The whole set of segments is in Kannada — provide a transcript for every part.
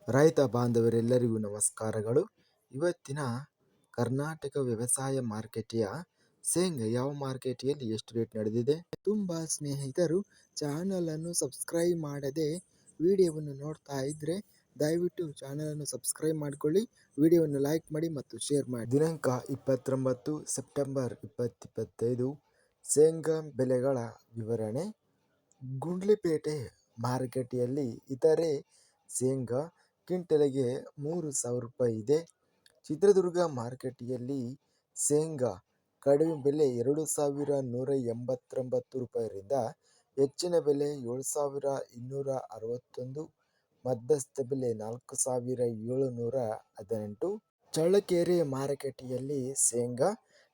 ರೈತ ಬಾಂಧವರೆಲ್ಲರಿಗೂ ನಮಸ್ಕಾರಗಳು. ಇವತ್ತಿನ ಕರ್ನಾಟಕ ವ್ಯವಸಾಯ ಮಾರುಕಟ್ಟೆಯ ಶೇಂಗಾ ಯಾವ ಮಾರುಕಟ್ಟೆಯಲ್ಲಿ ಎಷ್ಟು ರೇಟ್ ನಡೆದಿದೆ? ತುಂಬ ಸ್ನೇಹಿತರು ಚಾನಲನ್ನು ಸಬ್ಸ್ಕ್ರೈಬ್ ಮಾಡದೆ ವಿಡಿಯೋವನ್ನು ನೋಡ್ತಾ ಇದ್ದರೆ ದಯವಿಟ್ಟು ಚಾನಲನ್ನು ಸಬ್ಸ್ಕ್ರೈಬ್ ಮಾಡಿಕೊಳ್ಳಿ, ವಿಡಿಯೋವನ್ನು ಲೈಕ್ ಮಾಡಿ ಮತ್ತು ಶೇರ್ ಮಾಡಿ. ದಿನಾಂಕ 29 ಸೆಪ್ಟೆಂಬರ್ 2025 ಶೇಂಗಾ ಬೆಲೆಗಳ ವಿವರಣೆ. ಗುಂಡ್ಲುಪೇಟೆ ಮಾರುಕಟ್ಟೆಯಲ್ಲಿ ಇತರೆ ಶೇಂಗಾ ಕ್ವಿಂಟಲಿಗೆ 3,000 ರೂಪಾಯಿ ಇದೆ. ಚಿತ್ರದುರ್ಗ ಮಾರುಕಟ್ಟೆಯಲ್ಲಿ ಶೇಂಗಾ ಕಡಿಮೆ ಬೆಲೆ 2,189 ರೂಪಾಯಿರಿಂದ ಹೆಚ್ಚಿನ ಬೆಲೆ 7,261, ಮಧ್ಯಸ್ಥ ಬೆಲೆ 4,718. ಚಳ್ಳಕೆರೆ ಮಾರುಕಟ್ಟೆಯಲ್ಲಿ ಶೇಂಗಾ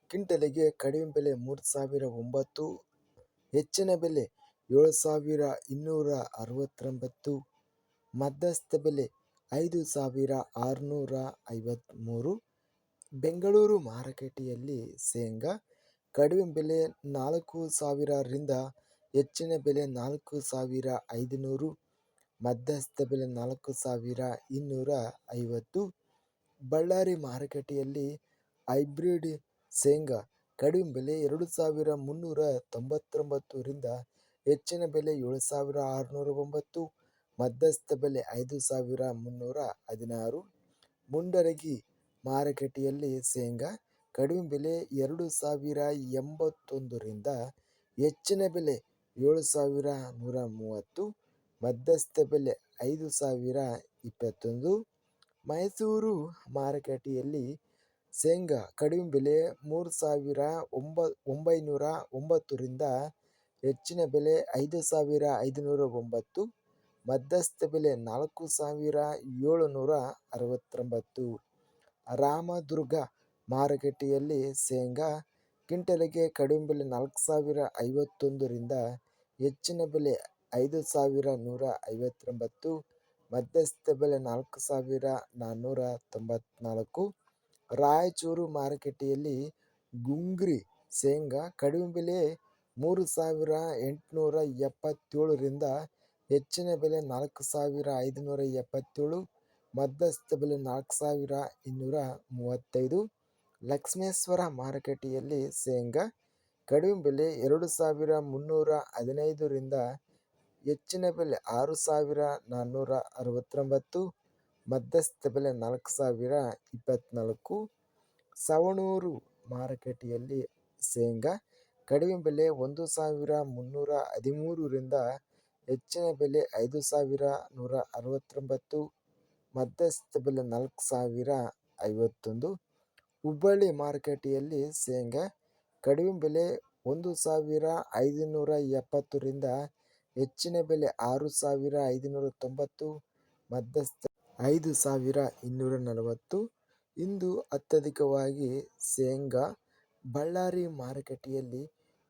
ಕ್ವಿಂಟಲಿಗೆ ಕಡಿಮೆ ಬೆಲೆ 3,009, ಹೆಚ್ಚಿನ ಬೆಲೆ 7,269, ಮಧ್ಯಸ್ಥ ಬೆಲೆ 5,653. ಬೆಂಗಳೂರು ಮಾರುಕಟ್ಟೆಯಲ್ಲಿ ಶೇಂಗಾ ಕಡಿಮೆ ಬೆಲೆ 4,000 ರಿಂದ ಹೆಚ್ಚಿನ ಬೆಲೆ 4,500, ಮಧ್ಯಸ್ಥ ಬೆಲೆ 4,250. ಬಳ್ಳಾರಿ ಮಾರುಕಟ್ಟೆಯಲ್ಲಿ ಹೈಬ್ರಿಡ್ ಶೇಂಗಾ ಕಡಿಮೆ ಬೆಲೆ 2,399 ರಿಂದ ಹೆಚ್ಚಿನ ಬೆಲೆ 7,609, ಮಧ್ಯಸ್ಥ ಬೆಲೆ 5,316. ಮುಂಡರಗಿ ಮಾರುಕಟ್ಟೆಯಲ್ಲಿ ಶೇಂಗಾ ಕಡಿಮೆ ಬೆಲೆ 2,081 ರಿಂದ ಹೆಚ್ಚಿನ ಬೆಲೆ 7,130, ಮಧ್ಯಸ್ಥ ಬೆಲೆ 5,021. ಮೈಸೂರು ಮಾರುಕಟ್ಟೆಯಲ್ಲಿ ಶೇಂಗಾ ಕಡಿಮೆ ಬೆಲೆ 3,909 ರಿಂದ ಹೆಚ್ಚಿನ ಬೆಲೆ 5,509, ಮಧ್ಯಸ್ಥ ಬೆಲೆ 4,769. ರಾಮದುರ್ಗ ಮಾರುಕಟ್ಟೆಯಲ್ಲಿ ಶೇಂಗಾ ಕ್ವಿಂಟಲಿಗೆ ಕಡಿಮೆ ಬೆಲೆ 4,051 ರಿಂದ ಹೆಚ್ಚಿನ ಬೆಲೆ 5,159, ಮಧ್ಯಸ್ಥ ಬೆಲೆ 4,494. ರಾಯಚೂರು ಮಾರುಕಟ್ಟೆಯಲ್ಲಿ ಗುಂಗ್ರಿ ಶೇಂಗಾ ಕಡಿಮೆ ಬೆಲೆ 3,877 ರಿಂದ ಹೆಚ್ಚಿನ ಬೆಲೆ 4,577, ಮಧ್ಯಸ್ಥ ಬೆಲೆ 4,235. ಲಕ್ಷ್ಮೇಶ್ವರ ಮಾರುಕಟ್ಟೆಯಲ್ಲಿ ಶೇಂಗಾ ಕಡಿಮೆ ಬೆಲೆ 2,315 ರಿಂದ ಹೆಚ್ಚಿನ ಬೆಲೆ 6,469, ಮಧ್ಯಸ್ಥ ಬೆಲೆ 4,024. ಸವಣೂರು ಮಾರುಕಟ್ಟೆಯಲ್ಲಿ ಶೇಂಗಾ ಕಡಿಮೆ ಬೆಲೆ 1,313 ರಿಂದ ಹೆಚ್ಚಿನ ಬೆಲೆ 5,169, ಮಧ್ಯಸ್ಥ ಬೆಲೆ 4,051. ಹುಬ್ಬಳ್ಳಿ ಮಾರುಕಟ್ಟೆಯಲ್ಲಿ ಶೇಂಗಾ ಕಡಿಮೆ ಬೆಲೆ 1,570 ರಿಂದ ಹೆಚ್ಚಿನ ಬೆಲೆ 6,590, ಮಧ್ಯಸ್ಥ 5,240. ಇಂದು ಅತ್ಯಧಿಕವಾಗಿ ಶೇಂಗಾ ಬಳ್ಳಾರಿ ಮಾರುಕಟ್ಟೆಯಲ್ಲಿ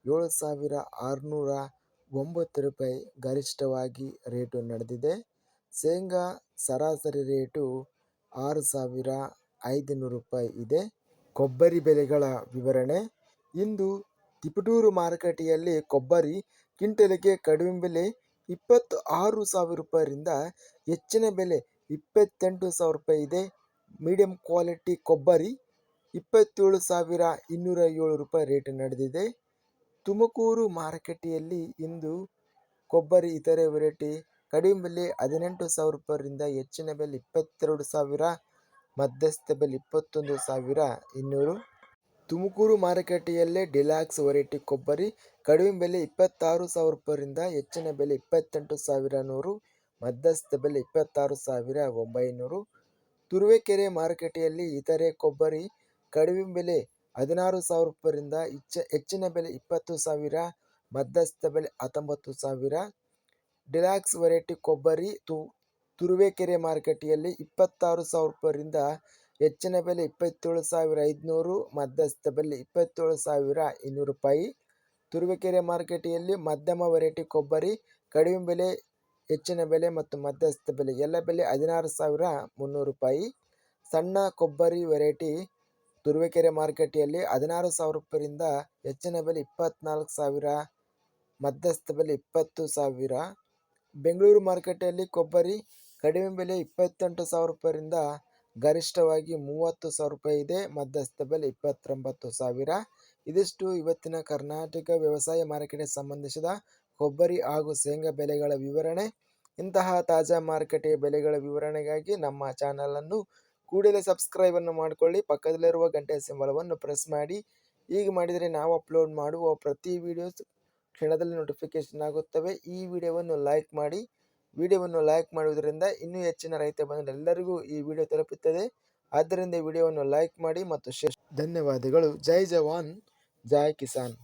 7,609 ರೂಪಾಯಿ ಗರಿಷ್ಠವಾಗಿ ರೇಟು ನಡೆದಿದೆ. ಶೇಂಗಾ ಸರಾಸರಿ ರೇಟು 6,500 ರೂಪಾಯಿ ಇದೆ. ಕೊಬ್ಬರಿ ಬೆಲೆಗಳ ವಿವರಣೆ. ಇಂದು ತಿಪಟೂರು ಮಾರುಕಟ್ಟೆಯಲ್ಲಿ ಕೊಬ್ಬರಿ ಕ್ವಿಂಟಲಿಗೆ ಕಡಿಮೆ ಬೆಲೆ 26,000 ರೂಪಾಯಿರಿಂದ ಹೆಚ್ಚಿನ ಬೆಲೆ 28,000 ರೂಪಾಯಿ ಇದೆ. ಮೀಡಿಯಂ ಕ್ವಾಲಿಟಿ ಕೊಬ್ಬರಿ 27,207 ರೂಪಾಯಿ ರೇಟ್ ನಡೆದಿದೆ. ತುಮಕೂರು ಮಾರುಕಟ್ಟೆಯಲ್ಲಿ ಇಂದು ಕೊಬ್ಬರಿ ಇತರೆ ವೆರೈಟಿ ಕಡಿಮೆ ಬೆಲೆ 18,000 ರೂಪಾಯಿರಿಂದ ಹೆಚ್ಚಿನ ಬೆಲೆ 22,000, ಮಧ್ಯಸ್ಥ ಬೆಲೆ 21,200. ತುಮಕೂರು ಮಾರುಕಟ್ಟೆಯಲ್ಲೇ ಡಿಲಾಕ್ಸ್ ವೆರೈಟಿ ಕೊಬ್ಬರಿ ಕಡಿಮೆ ಬೆಲೆ 26,000 ರೂಪಾಯಿರಿಂದ ಹೆಚ್ಚಿನ ಬೆಲೆ 28,100, ಮಧ್ಯಸ್ಥ ಬೆಲೆ 26,900. ತುರುವೇಕೆರೆ ಮಾರುಕಟ್ಟೆಯಲ್ಲಿ ಇತರೆ ಕೊಬ್ಬರಿ ಕಡಿಮೆ ಬೆಲೆ 16,000 ರೂಪಾಯಿರಿಂದ ಹೆಚ್ಚಿನ ಬೆಲೆ 20,000, ಮಧ್ಯಸ್ಥ ಬೆಲೆ 19,000. ಡಿಲಾಕ್ಸ್ ವೆರೈಟಿ ಕೊಬ್ಬರಿ ತುರುವೇಕೆರೆ ಮಾರುಕಟ್ಟೆಯಲ್ಲಿ 26,000 ರೂಪಾಯಿರಿಂದ ಹೆಚ್ಚಿನ ಬೆಲೆ 27,500, ಮಧ್ಯಸ್ಥ ಬೆಲೆ 27,200 ರೂಪಾಯಿ. ತುರುವೇಕೆರೆ ಮಾರುಕಟ್ಟೆಯಲ್ಲಿ ಮಧ್ಯಮ ವೆರೈಟಿ ಕೊಬ್ಬರಿ ಕಡಿಮೆ ಬೆಲೆ, ಹೆಚ್ಚಿನ ಬೆಲೆ ಮತ್ತು ಮಧ್ಯಸ್ಥ ಬೆಲೆ ಎಲ್ಲ ಬೆಲೆ 16,300 ರೂಪಾಯಿ. ಸಣ್ಣ ಕೊಬ್ಬರಿ ವೆರೈಟಿ ತುರುವೇಕೆರೆ ಮಾರುಕಟ್ಟೆಯಲ್ಲಿ 16,000 ರೂಪಾಯಿರಿಂದ ಹೆಚ್ಚಿನ ಬೆಲೆ 24,000, ಮಧ್ಯಸ್ಥ ಬೆಲೆ 20,000. ಬೆಂಗಳೂರು ಮಾರುಕಟ್ಟೆಯಲ್ಲಿ ಕೊಬ್ಬರಿ ಕಡಿಮೆ ಬೆಲೆ 28,000 ರೂಪಾಯಿರಿಂದ ಗರಿಷ್ಠವಾಗಿ 30,000 ರೂಪಾಯಿ ಇದೆ. ಮಧ್ಯಸ್ಥ ಬೆಲೆ 29,000. ಇದಿಷ್ಟು ಇವತ್ತಿನ ಕರ್ನಾಟಕ ವ್ಯವಸಾಯ ಮಾರುಕಟ್ಟೆಗೆ ಸಂಬಂಧಿಸಿದ ಕೊಬ್ಬರಿ ಹಾಗೂ ಶೇಂಗಾ ಬೆಲೆಗಳ ವಿವರಣೆ. ಇಂತಹ ತಾಜಾ ಮಾರುಕಟ್ಟೆಯ ಬೆಲೆಗಳ ವಿವರಣೆಗಾಗಿ ನಮ್ಮ ಚಾನಲನ್ನು ಕೂಡಲೇ ಸಬ್ಸ್ಕ್ರೈಬ್ ಅನ್ನು ಮಾಡಿಕೊಳ್ಳಿ. ಪಕ್ಕದಲ್ಲಿರುವ ಗಂಟೆ ಸಿಂಬಲವನ್ನು ಪ್ರೆಸ್ ಮಾಡಿ. ಹೀಗೆ ಮಾಡಿದರೆ ನಾವು ಅಪ್ಲೋಡ್ ಮಾಡುವ ಪ್ರತಿ ವಿಡಿಯೋಸ್ ಕ್ಷಣದಲ್ಲಿ ನೋಟಿಫಿಕೇಶನ್ ಆಗುತ್ತವೆ. ಈ ವಿಡಿಯೋವನ್ನು ಲೈಕ್ ಮಾಡಿ. ವಿಡಿಯೋವನ್ನು ಲೈಕ್ ಮಾಡುವುದರಿಂದ ಇನ್ನೂ ಹೆಚ್ಚಿನ ರೈತ ಬಂಧುಗಳೆಲ್ಲರಿಗೂ ಈ ವಿಡಿಯೋ ತಲುಪುತ್ತದೆ. ಆದ್ದರಿಂದ ಈ ವಿಡಿಯೋವನ್ನು ಲೈಕ್ ಮಾಡಿ ಮತ್ತು ಶೇರ್. ಧನ್ಯವಾದಗಳು. ಜೈ ಜವಾನ್, ಜೈ ಕಿಸಾನ್.